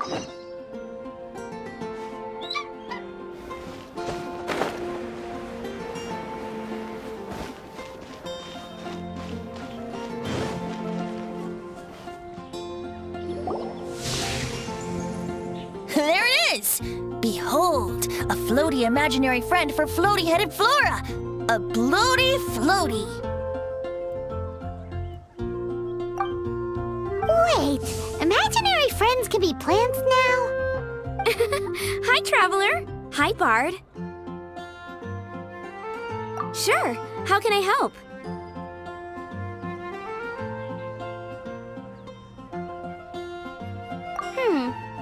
There it is! Behold, a floaty imaginary friend for floaty-headed Flora! A bloaty floaty! Wait, imaginary friends can be plants now? Hi, Traveler. Hi, Bard. Sure, how can I help?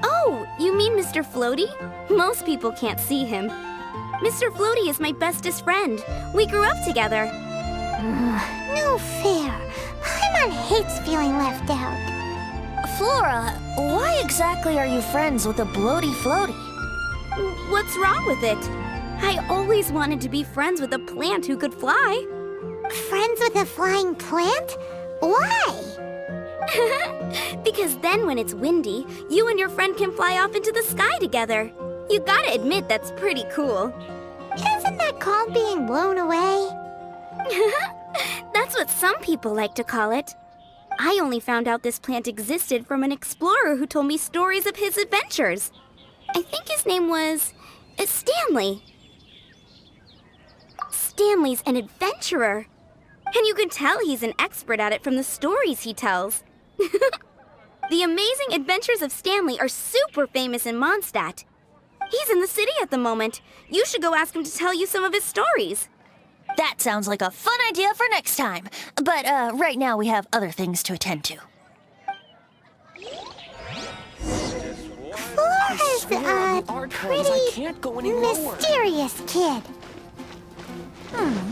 Oh, you mean Mr. Floaty? Most people can't see him. Mr. Floaty is my bestest friend. We grew up together. No fair. Paimon hates feeling left out. Flora, why exactly are you friends with a bloaty floaty? What's wrong with it? I always wanted to be friends with a plant who could fly. Friends with a flying plant? Why? Because then when it's windy, you and your friend can fly off into the sky together. You gotta admit that's pretty cool. Isn't that called being blown away? That's what some people like to call it. I only found out this plant existed from an explorer who told me stories of his adventures. I think his name was Stanley. Stanley's an adventurer. And you can tell he's an expert at it from the stories he tells. The amazing adventures of Stanley are super famous in Mondstadt. He's in the city at the moment. You should go ask him to tell you some of his stories. That sounds like a fun idea for next time. But right now we have other things to attend to. Flora's a pretty mysterious kid.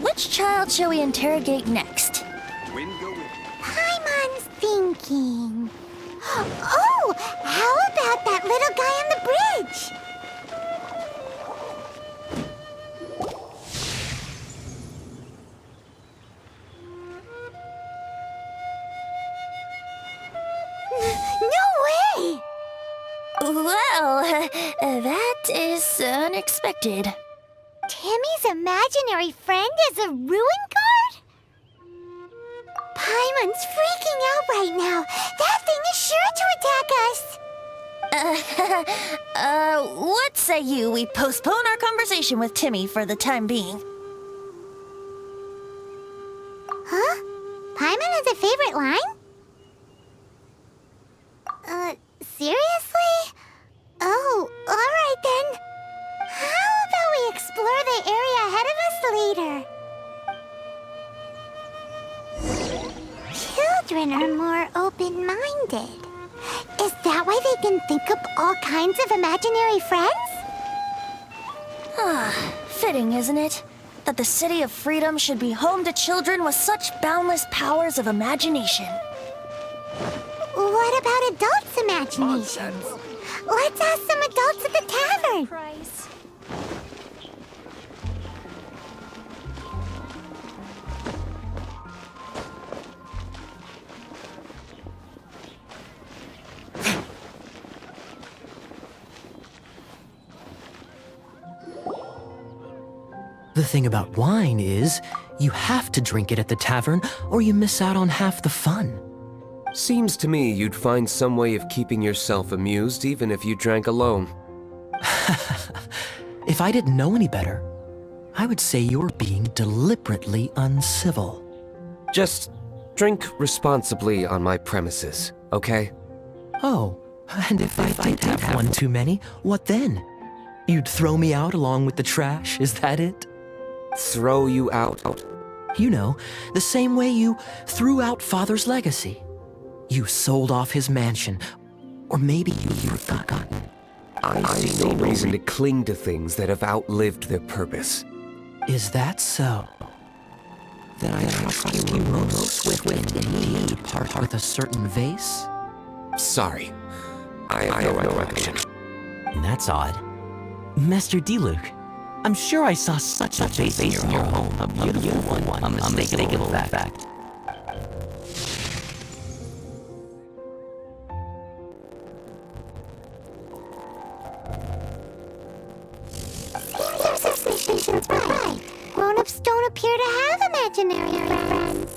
Which child shall we interrogate next? Paimon's thinking. Oh, how about that little guy on the bridge? No way! Well, that is unexpected. Timmy's imaginary friend is a ruin guard? Paimon's freaking out right now. That thing is sure to attack us. What say you we postpone our conversation with Timmy for the time being? Huh? Paimon has a favorite line? Seriously? Oh, alright then. How about we explore the area ahead of us later? Children are more open-minded. Is that why they can think up all kinds of imaginary friends? Fitting, isn't it? That the City of Freedom should be home to children with such boundless powers of imagination. What about adults' imaginations? Let's ask some adults at the tavern. The thing about wine is, you have to drink it at the tavern or you miss out on half the fun. Seems to me you'd find some way of keeping yourself amused even if you drank alone. If I didn't know any better, I would say you're being deliberately uncivil. Just drink responsibly on my premises, okay? Oh, and if I did have one too many, what then? You'd throw me out along with the trash, is that it? Throw you out? You know, the same way you threw out Father's legacy. You sold off his mansion, or maybe you've forgotten. I see no reason to cling to things that have outlived their purpose. Is that so? Then I trust you most with indeed part with a certain vase? Sorry, I have no recollection. That's odd. Master D-Luke, I'm sure I saw such a vase in your home. A beautiful one, unmistakable fact. Generation's right. Grown-ups don't appear to have imaginary friends.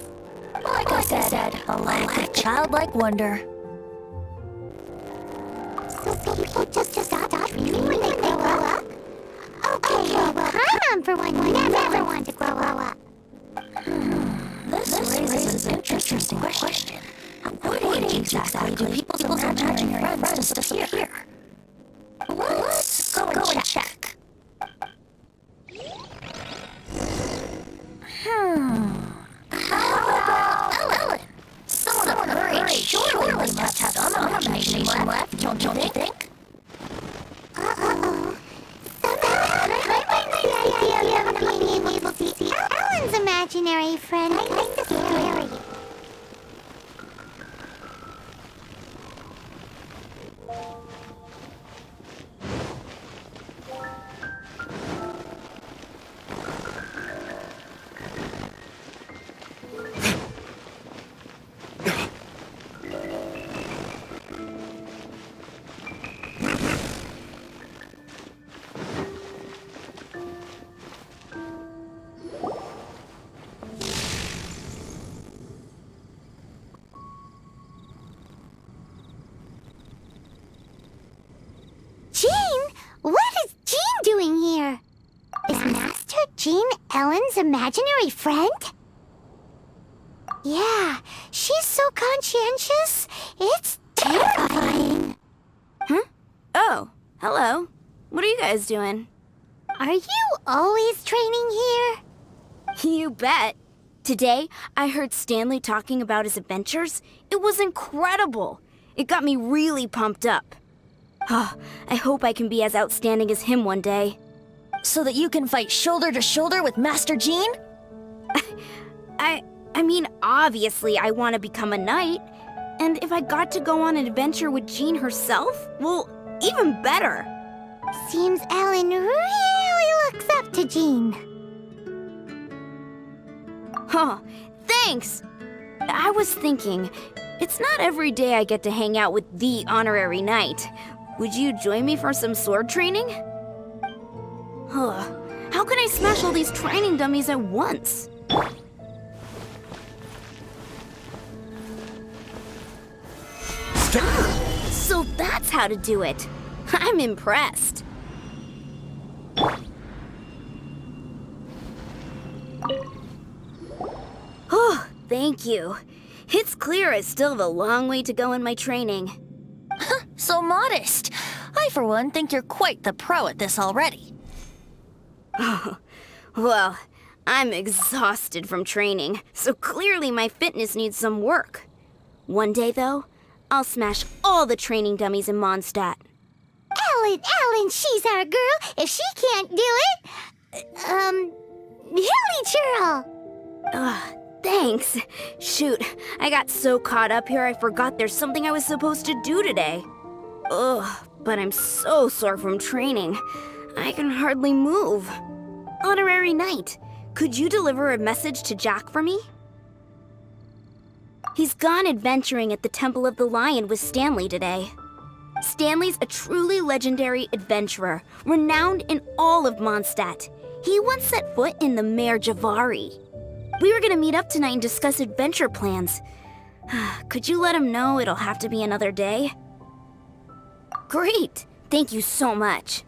Like I said, a lack of childlike wonder. So people just stop dreaming when they grow up? Okay, well, I'm for one never want to grow up. This raises an interesting question. What age exactly do people's imaginary friends disappear? Let's go and check. How about Ellen? Someone of her age surely must have some imagination left, don't you think? Uh-oh. Somehow, the idea of being able to see Ellen's imaginary friend kind of scary. What is Jean doing here? Is Master Jean Ellen's imaginary friend? Yeah, she's so conscientious. It's terrifying. Huh? Oh, hello. What are you guys doing? Are you always training here? You bet. Today, I heard Stanley talking about his adventures. It was incredible. It got me really pumped up. Oh, I hope I can be as outstanding as him one day. So that you can fight shoulder to shoulder with Master Jean? I mean, obviously I want to become a knight. And if I got to go on an adventure with Jean herself, well, even better. Seems Ellen really looks up to Jean. Huh, thanks! I was thinking, it's not every day I get to hang out with the honorary knight. Would you join me for some sword training? Huh, how can I smash all these training dummies at once? So that's how to do it. I'm impressed. Oh, thank you. It's clear I still have a long way to go in my training. So modest. I, for one, think you're quite the pro at this already. Well, I'm exhausted from training, so clearly my fitness needs some work. One day, though, I'll smash all the training dummies in Mondstadt. Ellen, she's our girl. If she can't do it, Hilly Churl. Thanks. Shoot, I got so caught up here I forgot there's something I was supposed to do today. Ugh, but I'm so sore from training. I can hardly move. Honorary Knight, could you deliver a message to Jack for me? He's gone adventuring at the Temple of the Lion with Stanley today. Stanley's a truly legendary adventurer, renowned in all of Mondstadt. He once set foot in the Mare Javari. We were gonna meet up tonight and discuss adventure plans. Could you let him know it'll have to be another day? Great! Thank you so much.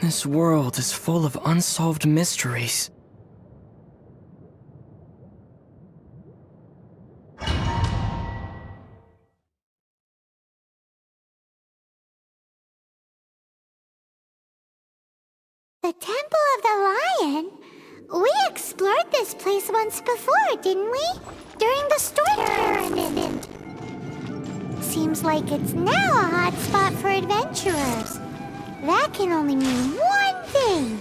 This world is full of unsolved mysteries. The Temple of the Lion? We explored this place once before, didn't we? During the storm tournament. Seems like it's now a hot spot for adventurers. That can only mean one thing.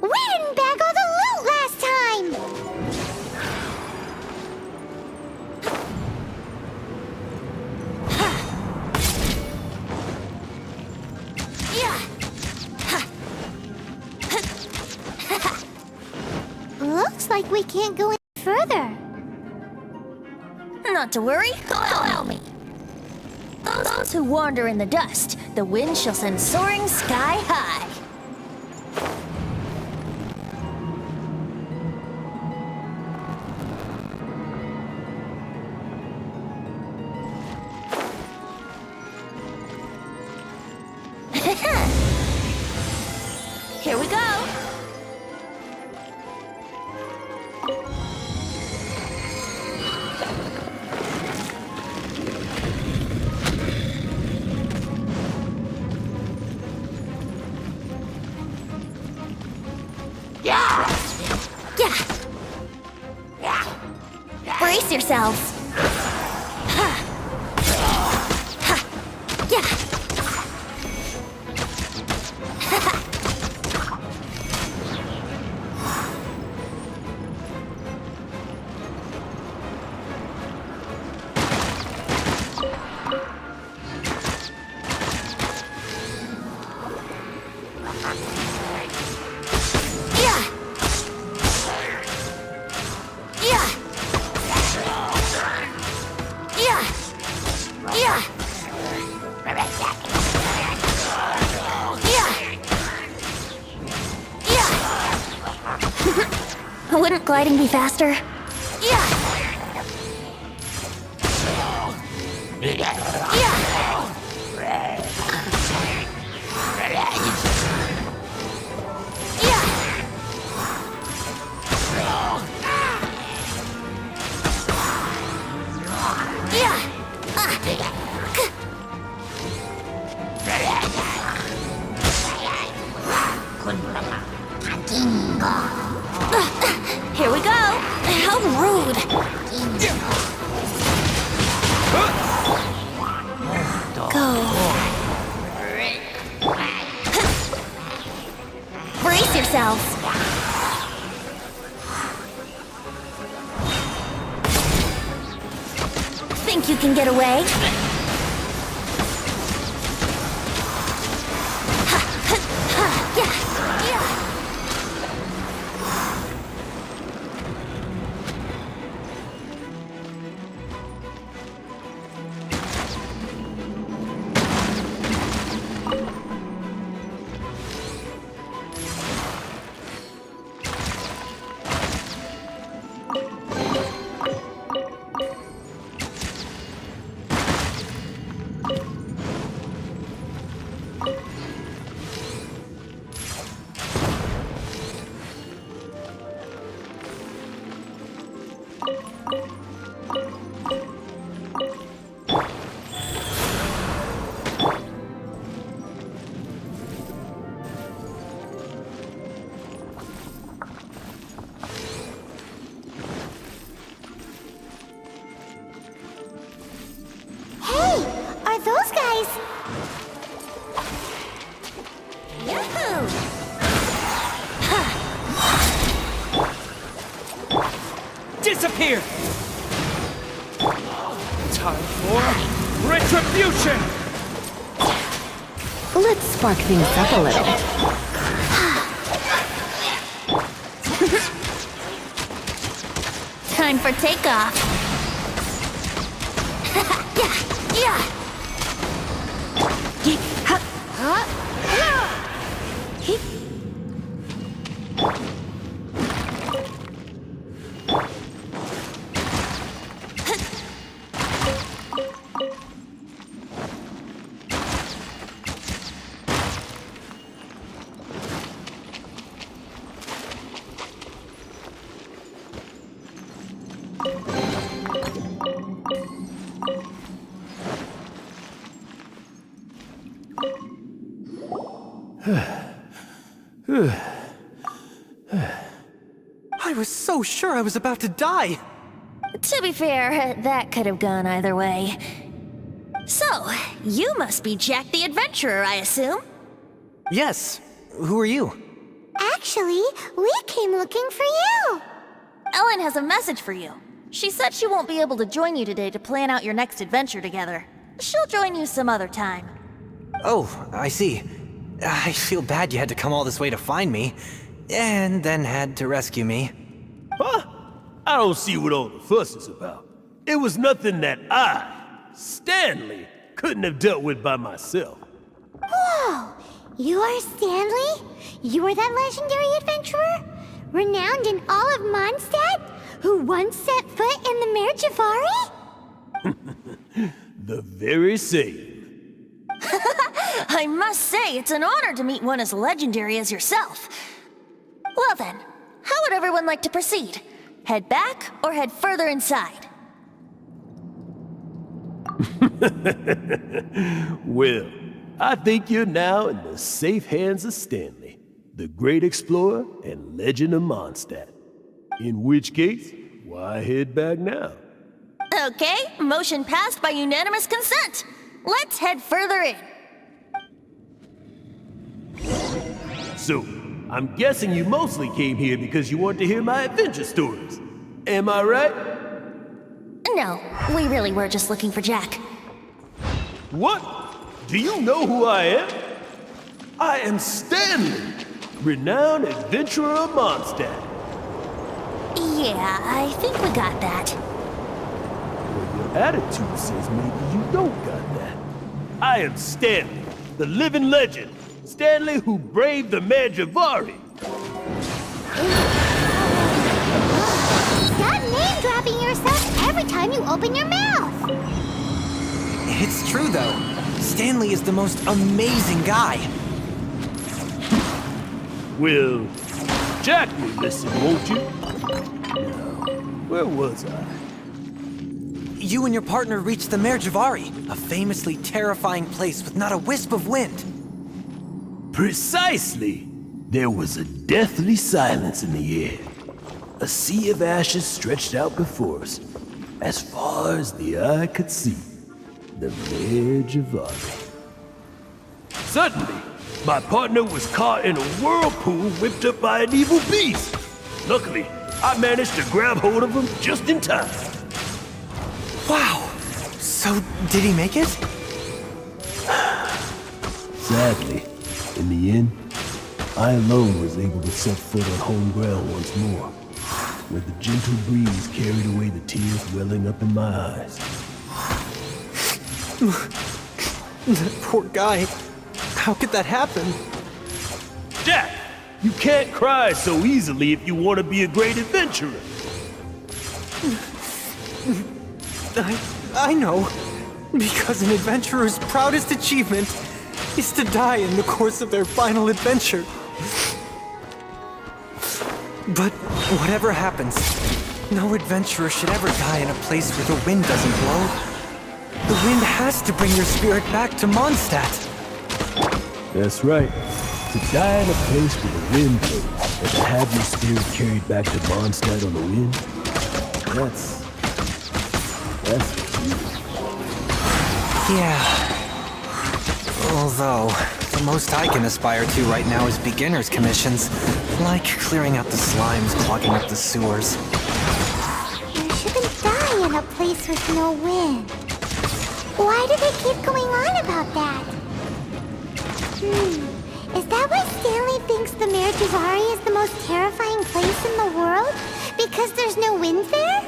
We didn't bag all the loot last time! Looks like we can't go any further. Not to worry, allow me. Those who wander in the dust, the wind shall send soaring sky high. Here we go. Brace yourselves. Ha. Ha. Yeah. Wouldn't gliding be faster? Here we go. How rude. Go. Brace yourselves. Think you can get away? Those guys. Yahoo! Disappear! Time for retribution! Let's spark things up a little. Time for takeoff. Yeah! I was so sure I was about to die. To be fair, that could have gone either way. So, you must be Jack the Adventurer, I assume? Yes. Who are you? Actually, we came looking for you. Ellen has a message for you. She said she won't be able to join you today to plan out your next adventure together. She'll join you some other time. Oh, I see. I feel bad you had to come all this way to find me, and then had to rescue me. Huh? I don't see what all the fuss is about. It was nothing that I, Stanley, couldn't have dealt with by myself. Whoa! You are Stanley? You are that legendary adventurer? Renowned in all of Mondstadt? Who once set foot in the Mare Javari? The very same. I must say, it's an honor to meet one as legendary as yourself. Well then, how would everyone like to proceed? Head back or head further inside? Well, I think you're now in the safe hands of Stanley, the great explorer and legend of Mondstadt. In which case, why head back now? Okay, motion passed by unanimous consent. Let's head further in. So, I'm guessing you mostly came here because you want to hear my adventure stories. Am I right? No, we really were just looking for Jack. What? Do you know who I am? I am Stanley, renowned adventurer of Mondstadt. Yeah, I think we got that. Well, your attitude says maybe you don't got that. I am Stanley, the living legend. Stanley who braved the Mare Javari. Stop name-dropping yourself every time you open your mouth! It's true, though. Stanley is the most amazing guy. Well, Jack will listen, won't you? Now, where was I? You and your partner reached the Mare Javari, a famously terrifying place with not a wisp of wind. Precisely! There was a deathly silence in the air. A sea of ashes stretched out before us, as far as the eye could see. The Mare Javari. Suddenly, my partner was caught in a whirlpool whipped up by an evil beast. Luckily, I managed to grab hold of him just in time. Wow! So, did he make it? Sadly, in the end, I alone was able to set foot on home ground once more, where the gentle breeze carried away the tears welling up in my eyes. That poor guy. How could that happen? Jack, you can't cry so easily if you want to be a great adventurer. I know. Because an adventurer's proudest achievement is to die in the course of their final adventure. But whatever happens, no adventurer should ever die in a place where the wind doesn't blow. The wind has to bring your spirit back to Mondstadt. That's right. To die in a place where the wind blows, and to have your spirit carried back to Mondstadt on the wind, that's you. Yeah. Although, the most I can aspire to right now is beginner's commissions, like clearing out the slimes clogging up the sewers. You shouldn't die in a place with no wind. Why do they keep going on about that? Is that why Stanley thinks the Mare Javari is the most terrifying place in the world? Because there's no wind there?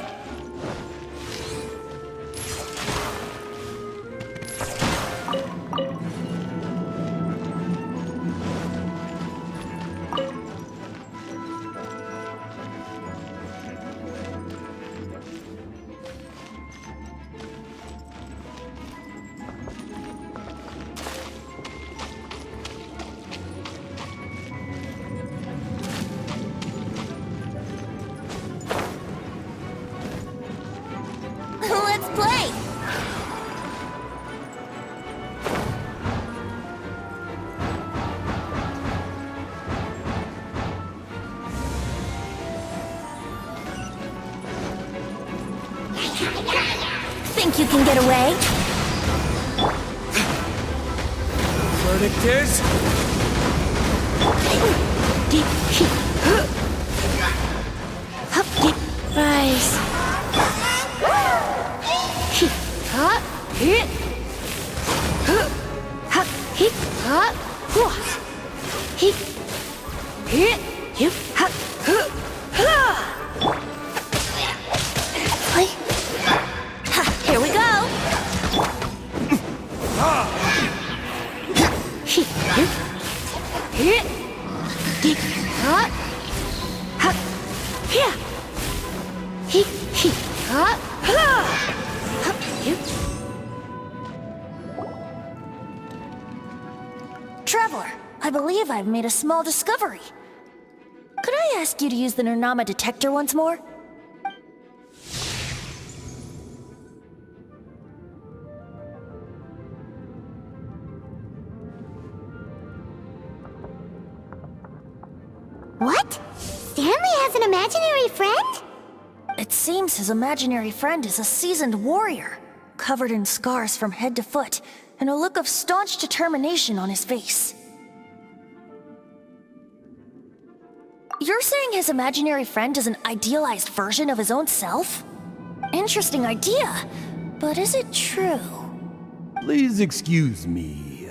can get away? Verdict is... Rise. Here we go. Traveler, I believe I've made a small discovery. Could I ask you to use the Nernama detector once more? What? Stanley has an imaginary friend? It seems his imaginary friend is a seasoned warrior, covered in scars from head to foot, and a look of staunch determination on his face. You're saying his imaginary friend is an idealized version of his own self? Interesting idea, but is it true? Please excuse me.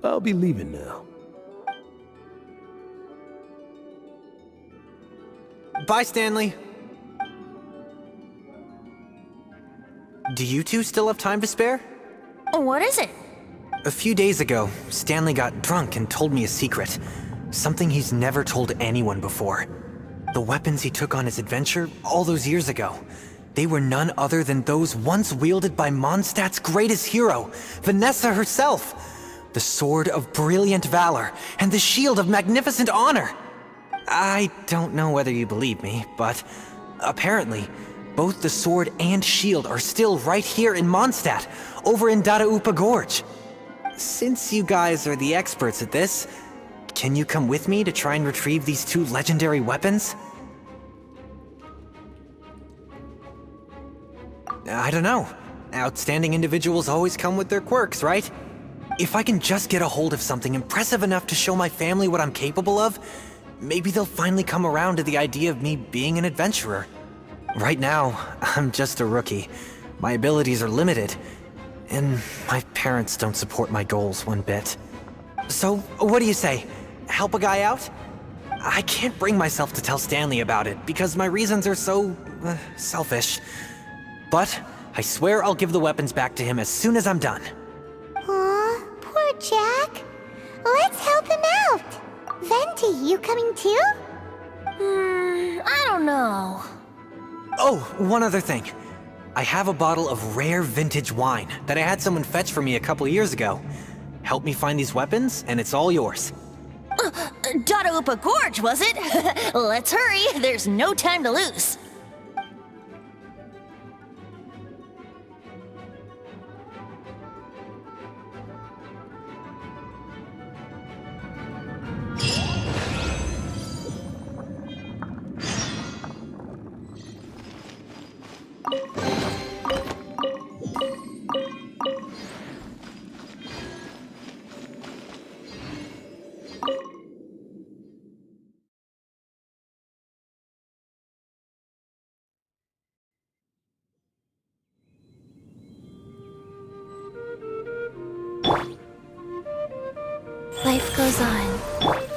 I'll be leaving now. Bye, Stanley. Do you two still have time to spare? What is it? A few days ago, Stanley got drunk and told me a secret. Something he's never told anyone before. The weapons he took on his adventure all those years ago, they were none other than those once wielded by Mondstadt's greatest hero, Vanessa herself. The Sword of Brilliant Valor and the Shield of Magnificent Honor. I don't know whether you believe me, but apparently, both the sword and shield are still right here in Mondstadt, over in Dadaupa Gorge. Since you guys are the experts at this, can you come with me to try and retrieve these two legendary weapons? I don't know. Outstanding individuals always come with their quirks, right? If I can just get a hold of something impressive enough to show my family what I'm capable of, maybe they'll finally come around to the idea of me being an adventurer. Right now, I'm just a rookie. My abilities are limited, and my parents don't support my goals one bit. So, what do you say? Help a guy out? I can't bring myself to tell Stanley about it because my reasons are so selfish. But I swear I'll give the weapons back to him as soon as I'm done. Aw, poor Jack. Let's help him out. Venti, you coming too? I don't know. Oh, one other thing. I have a bottle of rare vintage wine that I had someone fetch for me a couple years ago. Help me find these weapons, and it's all yours. Dadaupa Gorge, was it? Let's hurry, there's no time to lose. Life goes on.